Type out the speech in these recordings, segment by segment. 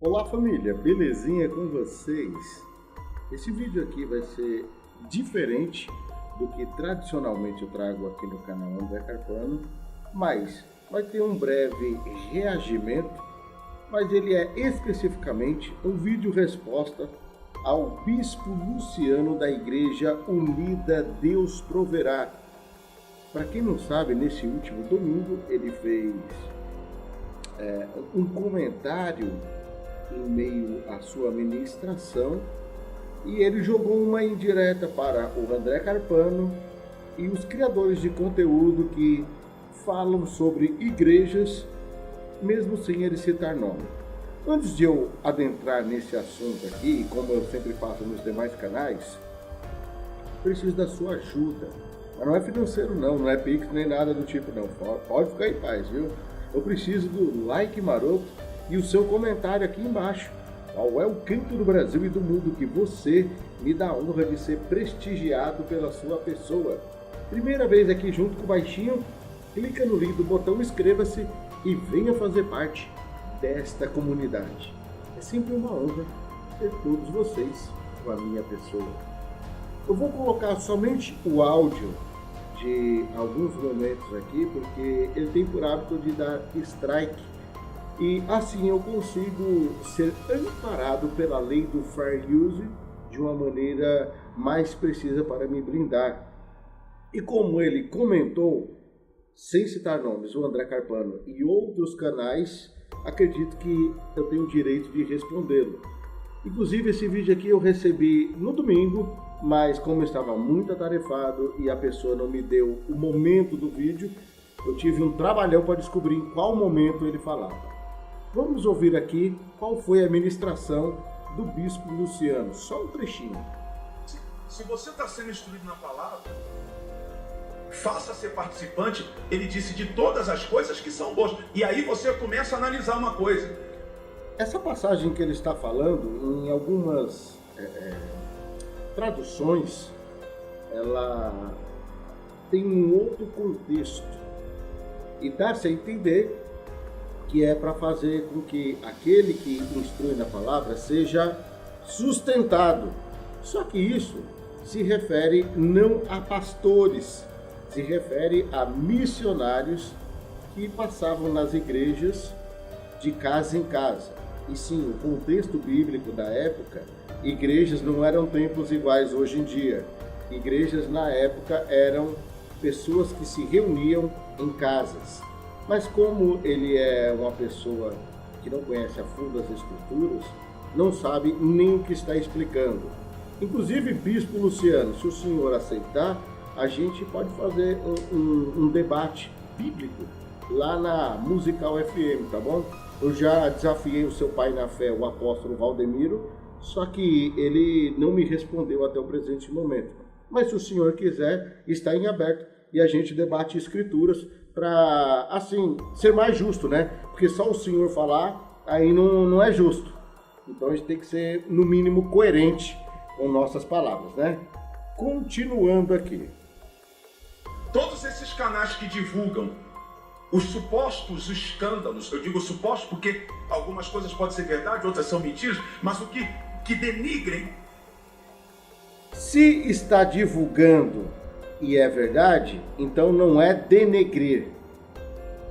Olá família, belezinha com vocês? Esse vídeo aqui vai ser diferente do que tradicionalmente eu trago aqui no canal André Carpano, mas vai ter um breve reagimento, mas ele é especificamente um vídeo resposta ao Bispo Luciano da Igreja Unida Deus Proverá. Para quem não sabe, nesse último domingo ele fez um comentário em meio à sua ministração e ele jogou uma indireta para o André Carpano e os criadores de conteúdo que falam sobre igrejas, mesmo sem ele citar nome. Antes de eu adentrar nesse assunto aqui, como eu sempre faço nos demais canais, preciso da sua ajuda. Mas não é financeiro não é Pix nem nada do tipo não, pode ficar em paz, viu? Eu preciso do like maroto e o seu comentário aqui embaixo. Qual é o canto do Brasil e do mundo que você me dá a honra de ser prestigiado pela sua pessoa? Primeira vez aqui junto com o Baixinho? Clica no link do botão inscreva-se e venha fazer parte desta comunidade. É sempre uma honra ter todos vocês com a minha pessoa. Eu vou colocar somente o áudio de alguns momentos aqui, porque ele tem por hábito de dar strike e assim eu consigo ser amparado pela lei do fair use de uma maneira mais precisa para me blindar. E como ele comentou, sem citar nomes, o André Carpano e outros canais, acredito que eu tenho o direito de respondê-lo. Inclusive esse vídeo aqui eu recebi no domingo, mas como eu estava muito atarefado e a pessoa não me deu o momento do vídeo, eu tive um trabalhão para descobrir em qual momento ele falava. Vamos ouvir aqui qual foi a ministração do Bispo Luciano, só um trechinho. Se você está sendo instruído na palavra, faça ser participante, ele disse, de todas as coisas que são boas. E aí você começa a analisar uma coisa. Essa passagem que ele está falando, em algumas traduções, ela tem um outro contexto. E dá-se a entender que é para fazer com que aquele que instrui na palavra seja sustentado. Só que isso se refere não a pastores, se refere a missionários que passavam nas igrejas de casa em casa. E sim, o contexto bíblico da época, igrejas não eram templos iguais hoje em dia. Igrejas na época eram pessoas que se reuniam em casas. Mas como ele é uma pessoa que não conhece a fundo as escrituras, não sabe nem o que está explicando. Inclusive, Bispo Luciano, se o senhor aceitar, a gente pode fazer um debate bíblico lá na Musical FM, tá bom? Eu já desafiei o seu pai na fé, o apóstolo Valdemiro, só que ele não me respondeu até o presente momento. Mas se o senhor quiser, está em aberto e a gente debate escrituras para, assim, ser mais justo, né? Porque só o senhor falar, aí não é justo. Então a gente tem que ser, no mínimo, coerente com nossas palavras, né? Continuando aqui. Todos esses canais que divulgam os supostos escândalos, eu digo supostos porque algumas coisas podem ser verdade, outras são mentiras, mas o que denigrem. Se está divulgando e é verdade, então não é denegrir.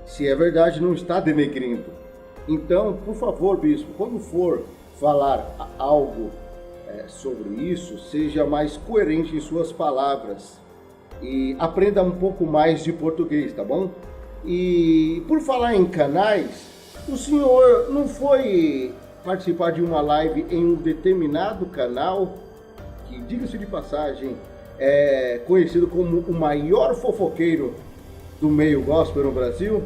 Se é verdade, não está denegrindo. Então, por favor, bispo, quando for falar algo sobre isso, seja mais coerente em suas palavras e aprenda um pouco mais de português, tá bom? E por falar em canais, o senhor não foi participar de uma live em um determinado canal que, diga-se de passagem, é conhecido como o maior fofoqueiro do meio gospel no Brasil?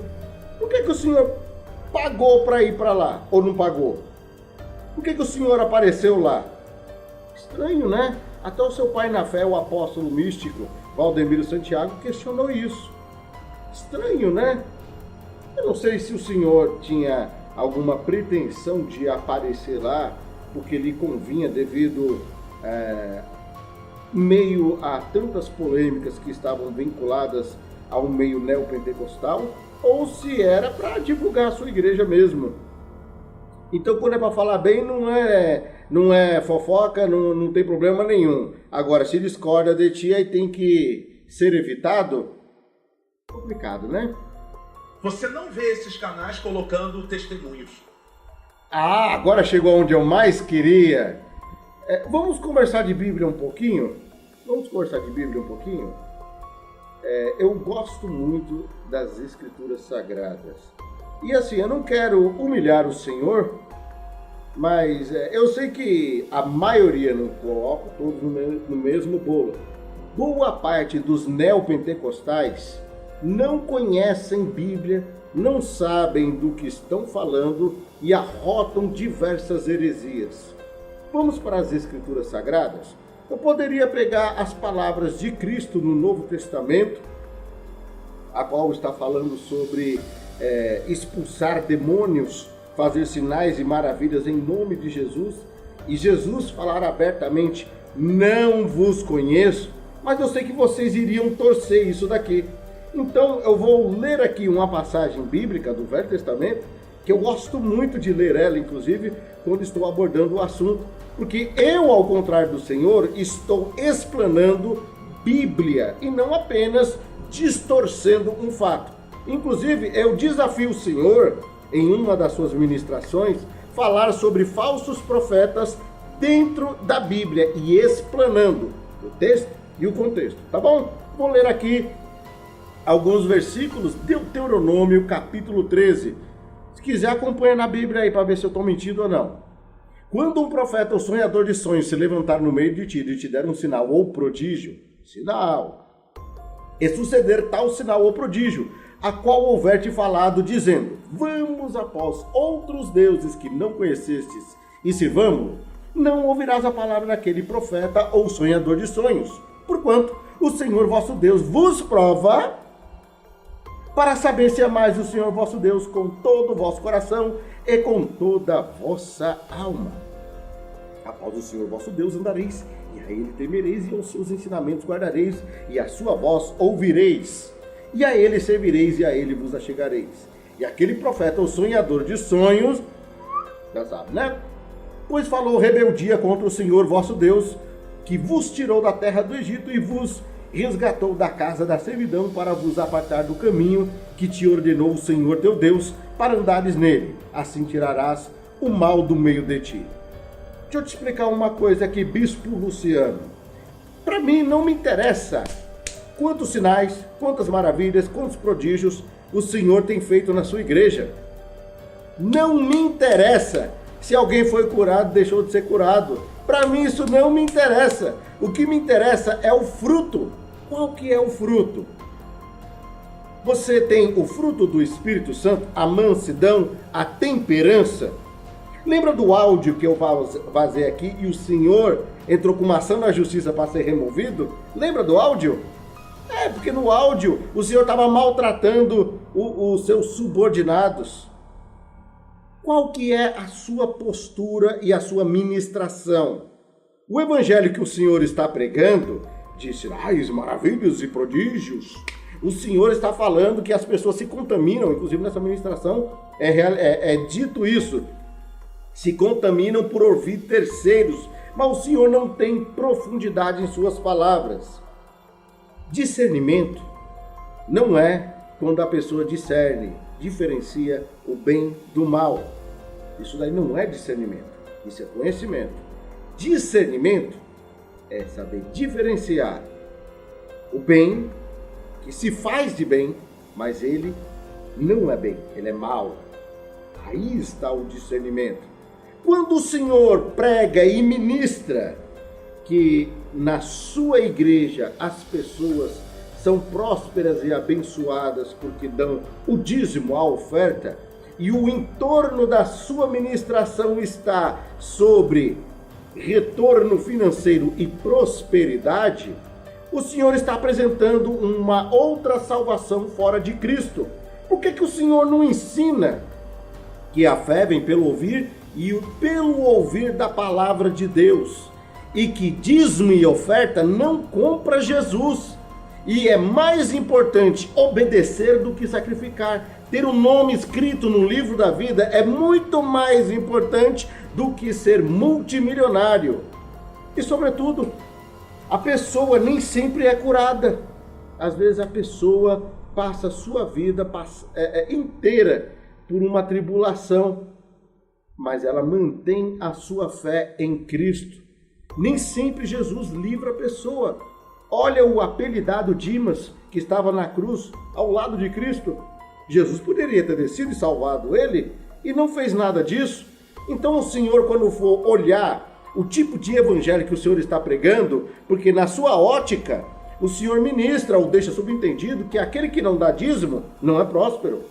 Por que o senhor pagou para ir para lá, ou não pagou? Por que o senhor apareceu lá? Estranho, né? Até o seu pai na fé, o apóstolo místico Valdemiro Santiago, questionou isso. Estranho, né? Eu não sei se o senhor tinha alguma pretensão de aparecer lá, porque lhe convinha devido meio a tantas polêmicas que estavam vinculadas ao meio neopentecostal, ou se era para divulgar a sua igreja mesmo. Então, quando é para falar bem, não é fofoca, não tem problema nenhum. Agora, se discorda de ti, aí tem que ser evitado. Complicado, né? Você não vê esses canais colocando testemunhos. Ah, agora chegou onde eu mais queria. Vamos conversar de Bíblia um pouquinho? Eu gosto muito das Escrituras Sagradas. E assim, eu não quero humilhar o Senhor, mas eu sei que a maioria, não coloco todos no mesmo bolo. Boa parte dos neopentecostais não conhecem Bíblia, não sabem do que estão falando e arrotam diversas heresias. Vamos para as Escrituras Sagradas? Eu poderia pegar as palavras de Cristo no Novo Testamento, a qual está falando sobre expulsar demônios, fazer sinais e maravilhas em nome de Jesus, e Jesus falar abertamente, não vos conheço, mas eu sei que vocês iriam torcer isso daqui. Então eu vou ler aqui uma passagem bíblica do Velho Testamento, que eu gosto muito de ler ela, inclusive, quando estou abordando o assunto, porque eu, ao contrário do Senhor, estou explanando Bíblia e não apenas distorcendo um fato. Inclusive, eu desafio o Senhor, em uma das suas ministrações, falar sobre falsos profetas dentro da Bíblia e explanando o texto e o contexto, tá bom? Vou ler aqui alguns versículos, Deuteronômio capítulo 13. Se quiser, acompanha na Bíblia aí para ver se eu estou mentindo ou não. Quando um profeta ou sonhador de sonhos se levantar no meio de ti e te der um sinal ou prodígio, e suceder tal sinal ou prodígio, a qual houver te falado, dizendo, vamos após outros deuses que não conhecestes e sirvamo, não ouvirás a palavra daquele profeta ou sonhador de sonhos, porquanto o Senhor vosso Deus vos prova para saber se amais o Senhor vosso Deus com todo o vosso coração e com toda a vossa alma. Após o Senhor vosso Deus andareis, e a ele temereis, e aos seus ensinamentos guardareis, e a sua voz ouvireis, e a ele servireis, e a ele vos achegareis. E aquele profeta, o sonhador de sonhos, já sabe, né? Pois falou rebeldia contra o Senhor vosso Deus, que vos tirou da terra do Egito e vos resgatou da casa da servidão para vos apartar do caminho que te ordenou o Senhor teu Deus para andares nele. Assim tirarás o mal do meio de ti. Deixa eu te explicar uma coisa aqui, Bispo Luciano. Para mim não me interessa quantos sinais, quantas maravilhas, quantos prodígios o Senhor tem feito na sua igreja. Não me interessa se alguém foi curado, deixou de ser curado. Para mim isso não me interessa. O que me interessa é o fruto. Qual que é o fruto? Você tem o fruto do Espírito Santo, a mansidão, a temperança. Lembra do áudio que eu vazei aqui e o Senhor entrou com uma ação na justiça para ser removido? Lembra do áudio? Porque no áudio o Senhor estava maltratando os seus subordinados. Qual que é a sua postura e a sua ministração? O evangelho que o Senhor está pregando, de sinais, maravilhas e prodígios, o Senhor está falando que as pessoas se contaminam, inclusive nessa ministração é dito isso, se contaminam por ouvir terceiros, mas o Senhor não tem profundidade em suas palavras. Discernimento não é quando a pessoa diferencia o bem do mal. Isso daí não é discernimento, isso é conhecimento. Discernimento é saber diferenciar o bem, que se faz de bem, mas ele não é bem, ele é mal. Aí está o discernimento. Quando o Senhor prega e ministra que na sua igreja as pessoas são prósperas e abençoadas porque dão o dízimo, a oferta, e o entorno da sua ministração está sobre retorno financeiro e prosperidade, o Senhor está apresentando uma outra salvação fora de Cristo. Por que o Senhor não ensina que a fé vem pelo ouvir e pelo ouvir da palavra de Deus? E que dízimo e oferta não compra Jesus. E é mais importante obedecer do que sacrificar. Ter o nome escrito no livro da vida é muito mais importante do que ser multimilionário. E, sobretudo, a pessoa nem sempre é curada. Às vezes a pessoa passa a sua vida inteira por uma tribulação, mas ela mantém a sua fé em Cristo. Nem sempre Jesus livra a pessoa. Olha o apelidado Dimas, que estava na cruz ao lado de Cristo. Jesus poderia ter descido e salvado ele, e não fez nada disso. Então o Senhor, quando for olhar o tipo de evangelho que o Senhor está pregando, porque na sua ótica, o Senhor ministra ou deixa subentendido que aquele que não dá dízimo não é próspero.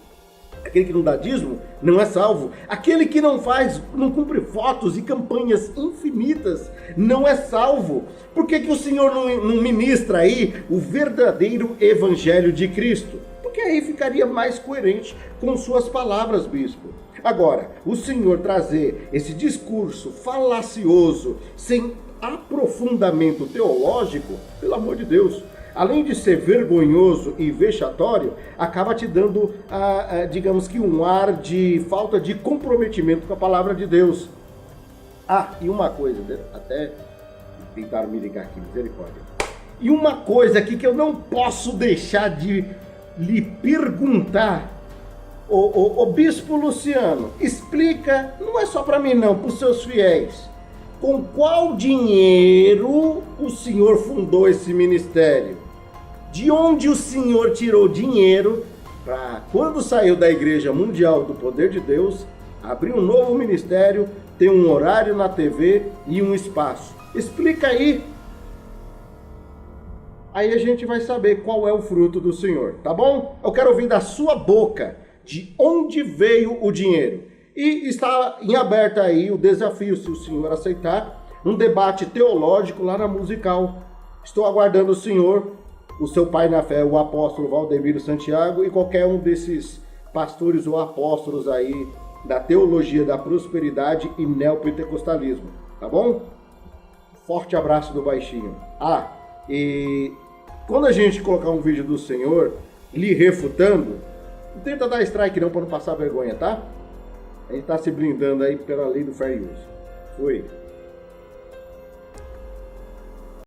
Aquele que não dá dízimo não é salvo. Aquele que não cumpre votos e campanhas infinitas não é salvo. Por que o Senhor não ministra aí o verdadeiro evangelho de Cristo? Porque aí ficaria mais coerente com suas palavras, bispo. Agora, o Senhor trazer esse discurso falacioso, sem aprofundamento teológico, pelo amor de Deus, além de ser vergonhoso e vexatório, acaba te dando, digamos que um ar de falta de comprometimento com a palavra de Deus. E uma coisa, até tentaram me ligar aqui, misericórdia. E uma coisa aqui que eu não posso deixar de lhe perguntar, o Bispo Luciano, explica, não é só para mim não, para os seus fiéis, com qual dinheiro o senhor fundou esse ministério? De onde o senhor tirou dinheiro para, quando saiu da Igreja Mundial do Poder de Deus, abrir um novo ministério, ter um horário na TV e um espaço? Explica aí. Aí a gente vai saber qual é o fruto do Senhor, tá bom? Eu quero ouvir da sua boca de onde veio o dinheiro. E está em aberto aí o desafio, se o senhor aceitar, um debate teológico lá na Musical. Estou aguardando o senhor, o seu pai na fé, o apóstolo Valdemiro Santiago, e qualquer um desses pastores ou apóstolos aí da teologia da prosperidade e neopentecostalismo, tá bom? Forte abraço do baixinho. E quando a gente colocar um vídeo do senhor lhe refutando, não tenta dar strike não para não passar vergonha, tá? A gente tá se blindando aí pela lei do fair use. Fui.